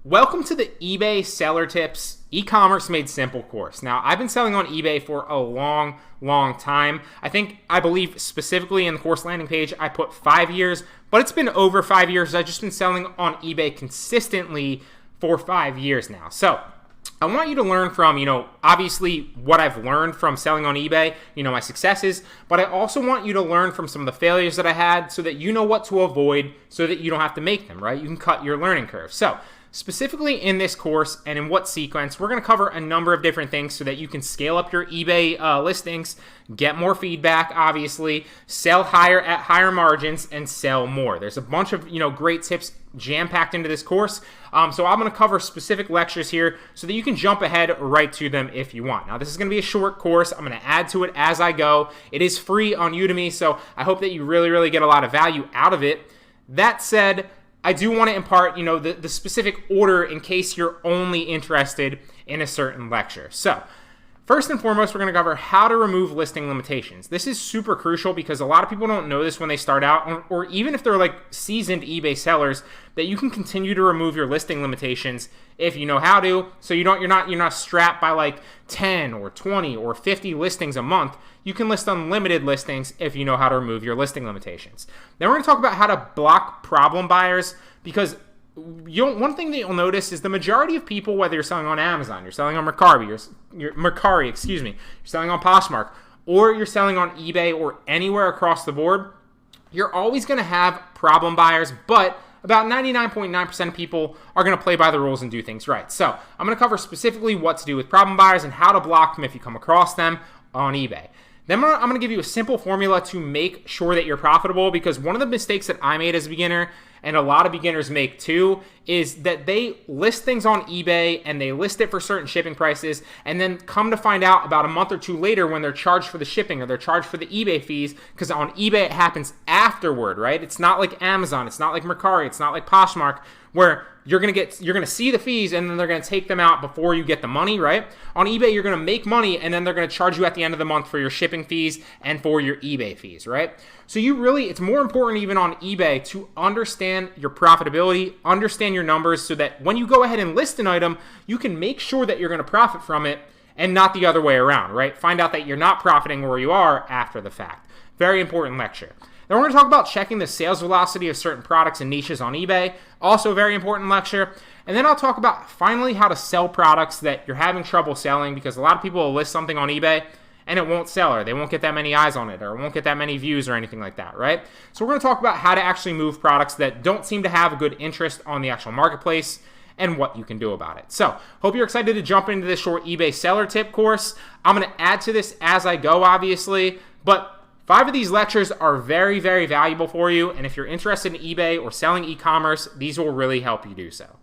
Welcome to the eBay Seller Tips e-commerce made simple course. Now, I've been selling on eBay for a long time. I believe specifically in the course landing page, I put 5 years, but it's been over 5 years. I've just been selling on eBay consistently for 5 years now. So I want you to learn from, obviously what I've learned from selling on eBay, my successes, but I also want you to learn from some of the failures that I had so that you know what to avoid so that you don't have to make them, right? You can cut your learning curve. So specifically in this course and in what sequence, we're going to cover a number of different things so that you can scale up your eBay listings, get more feedback, obviously, sell higher at higher margins, and sell more. There's a bunch of great tips jam-packed into this course. So I'm going to cover specific lectures here so that you can jump ahead right to them if you want. Now, this is going to be a short course. I'm going to add to it as I go. It is free on Udemy, so I hope that you really get a lot of value out of it. That said, I do want to impart, the specific order in case you're only interested in a certain lecture. So, first and foremost, we're going to cover how to remove listing limitations. This is super crucial because a lot of people don't know this when they start out, or even if they're like seasoned eBay sellers, that you can continue to remove your listing limitations if you know how to. So you're not strapped by like 10 or 20 or 50 listings a month. You can list unlimited listings if you know how to remove your listing limitations. Then we're going to talk about how to block problem buyers, because one thing that you'll notice is the majority of people, whether you're selling on Amazon, you're selling on Mercari, you're selling on Poshmark, or you're selling on eBay or anywhere across the board, you're always going to have problem buyers, but about 99.9% of people are going to play by the rules and do things right. So I'm going to cover specifically what to do with problem buyers and how to block them if you come across them on eBay. Then I'm going to give you a simple formula to make sure that you're profitable, because one of the mistakes that I made as a beginner, and a lot of beginners make too, is that they list things on eBay and they list it for certain shipping prices, and then come to find out about a month or two later when they're charged for the shipping or they're charged for the eBay fees, because on eBay it happens afterward, right? It's not like Amazon, it's not like Mercari, it's not like Poshmark, where you're gonna see the fees and then they're gonna take them out before you get the money, right? On eBay, you're gonna make money and then they're gonna charge you at the end of the month for your shipping fees and for your eBay fees, right? So it's more important even on eBay to understand your profitability, understand your numbers, so that when you go ahead and list an item, you can make sure that you're gonna profit from it and not the other way around, right? Find out that you're not profiting where you are after the fact. Very important lecture. Then we're going to talk about checking the sales velocity of certain products and niches on eBay. Also a very important lecture. And then I'll talk about finally how to sell products that you're having trouble selling, because a lot of people will list something on eBay and it won't sell, or they won't get that many eyes on it, or it won't get that many views or anything like that, right? So we're going to talk about how to actually move products that don't seem to have a good interest on the actual marketplace and what you can do about it. So, hope you're excited to jump into this short eBay seller tip course. I'm going to add to this as I go, obviously, but 5 of these lectures are very valuable for you, and if you're interested in eBay or selling e-commerce, these will really help you do so.